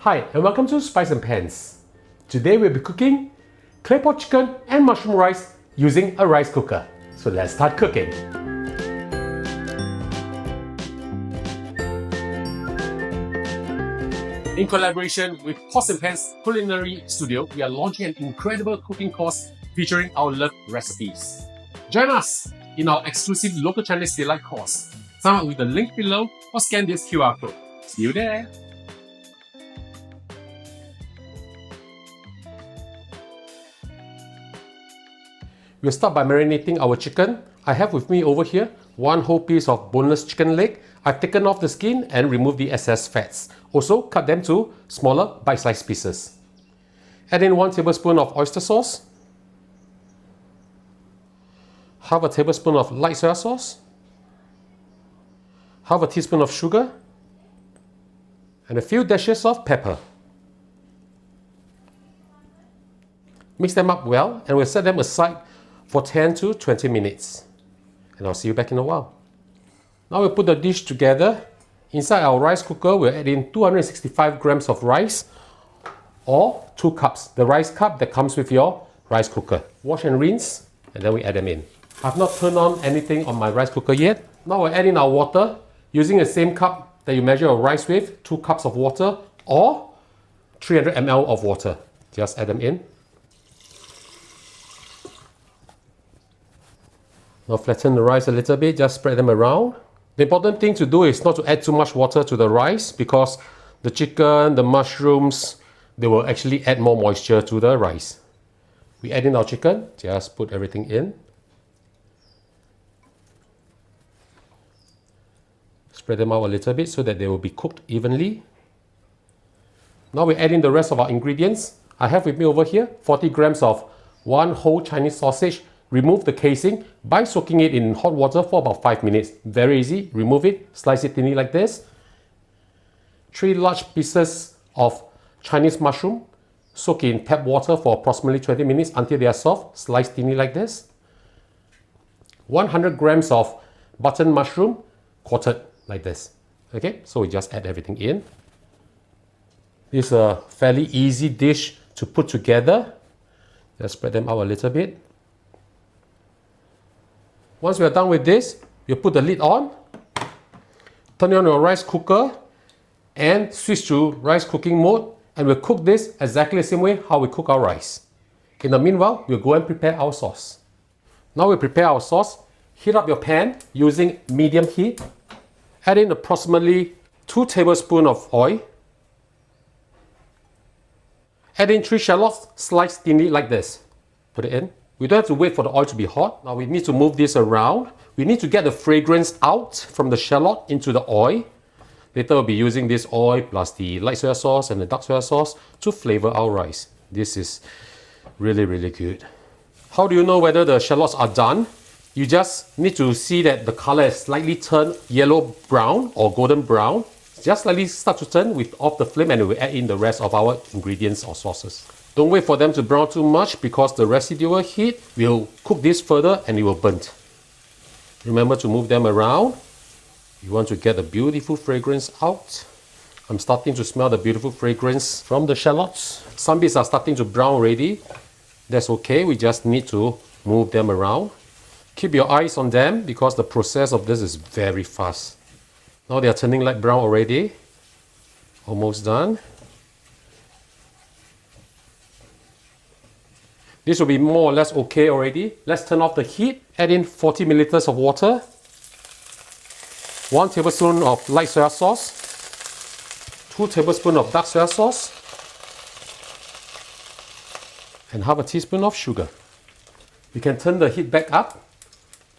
Hi and welcome to Spice and Pans. Today we'll be cooking Claypot chicken and mushroom rice using a rice cooker. So let's start cooking. In collaboration with Pots and Pans Culinary Studio, we are launching an incredible cooking course featuring our loved recipes. Join us in our exclusive local Chinese delight course. Sign up with the link below or scan this QR code. See you there! We'll start by marinating our chicken. I have with me over here one whole piece of boneless chicken leg. I've taken off the skin and removed the excess fats. Also cut them to smaller bite-sized pieces. Add in 1 tablespoon of oyster sauce, half a tablespoon of light soy sauce, half a teaspoon of sugar, and a few dashes of pepper. Mix them up well and we'll set them aside for 10 to 20 minutes. And I'll see you back in a while. Now we'll put the dish together. Inside our rice cooker, we'll add in 265 grams of rice or 2 cups. The rice cup that comes with your rice cooker. Wash and rinse, and then we add them in. I've not turned on anything on my rice cooker yet. Now we'll add in our water using the same cup that you measure your rice with, 2 cups of water or 300 ml of water. Just add them in. Now flatten the rice a little bit, just spread them around. The important thing to do is not to add too much water to the rice because the chicken, the mushrooms, they will actually add more moisture to the rice. We add in our chicken, just put everything in. Spread them out a little bit so that they will be cooked evenly. Now we add in the rest of our ingredients. I have with me over here 40 grams of one whole Chinese sausage. Remove the casing by soaking it in hot water for about 5 minutes. Very easy. Remove it, slice it thinly like this. 3 large pieces of Chinese mushroom. Soak in tap water for approximately 20 minutes until they are soft. Slice thinly like this. 100 grams of button mushroom, quartered like this. Okay, so we just add everything in. This is a fairly easy dish to put together. Just spread them out a little bit. Once we are done with this, you put the lid on, turn on your rice cooker and switch to rice cooking mode, and we'll cook this exactly the same way how we cook our rice. In the meanwhile, we'll go and prepare our sauce. Now we prepare our sauce. Heat up your pan using medium heat. Add in approximately 2 tablespoons of oil. Add in 3 shallots sliced thinly like this. Put it in. We don't have to wait for the oil to be hot. Now we need to move this around. We need to get the fragrance out from the shallot into the oil. Later we'll be using this oil plus the light soy sauce and the dark soy sauce to flavor our rice. This is really, really good. How do you know whether the shallots are done? You just need to see that the color has slightly turned yellow brown or golden brown. Just slightly start to turn with off the flame and we'll add in the rest of our ingredients or sauces. Don't wait for them to brown too much because the residual heat will cook this further and it will burn. Remember to move them around. You want to get the beautiful fragrance out. I'm starting to smell the beautiful fragrance from the shallots. Some bits are starting to brown already. That's okay, we just need to move them around. Keep your eyes on them because the process of this is very fast. Now they are turning light brown already. Almost done. This will be more or less okay already. Let's turn off the heat. Add in 40 milliliters of water. 1 tablespoon of light soy sauce. 2 tablespoons of dark soy sauce. And half a teaspoon of sugar. We can turn the heat back up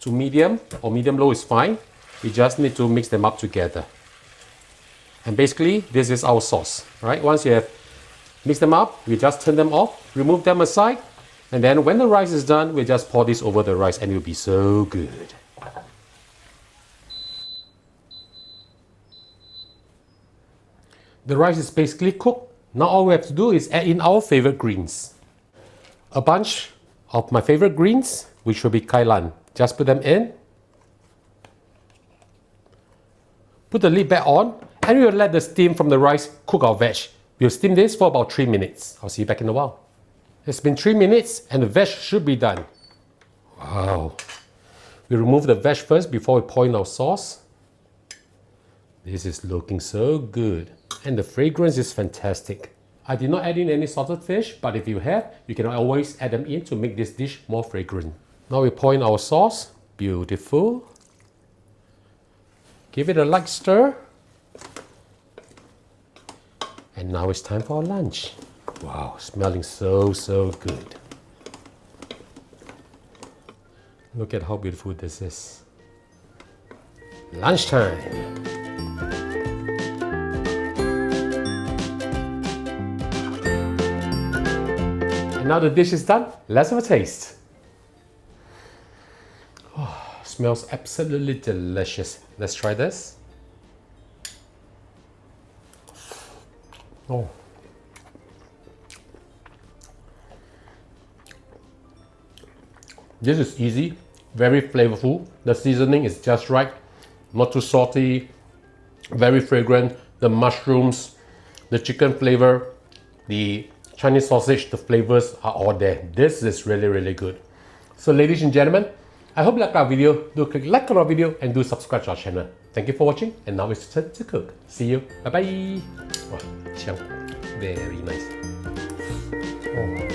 to medium or medium-low is fine. We just need to mix them up together. And basically, this is our sauce. Right? Once you have mixed them up, we just turn them off, remove them aside. And then when the rice is done, we just pour this over the rice and it will be so good. The rice is basically cooked. Now all we have to do is add in our favorite greens. A bunch of my favorite greens, which will be kailan. Just put them in. Put the lid back on and we will let the steam from the rice cook our veg. We'll steam this for about 3 minutes. I'll see you back in a while. It's been 3 minutes and the veg should be done. Wow. We remove the veg first before we pour in our sauce. This is looking so good. And the fragrance is fantastic. I did not add in any salted fish, but if you have, you can always add them in to make this dish more fragrant. Now we pour in our sauce. Beautiful. Give it a light stir. And now it's time for our lunch. Wow, smelling so good. Look at how beautiful this is. Lunchtime. And now the dish is done, let's have a taste. Oh, smells absolutely delicious. Let's try this. Oh. This is easy, very flavorful. The seasoning is just right, not too salty, very fragrant. The mushrooms, the chicken flavor, the Chinese sausage, the flavors are all there. This is really good. So ladies and gentlemen, I hope you liked our video. Do click like on our video and do subscribe to our channel. Thank you for watching, and now it's time to cook. See you. Bye bye. Wow, very nice. Oh.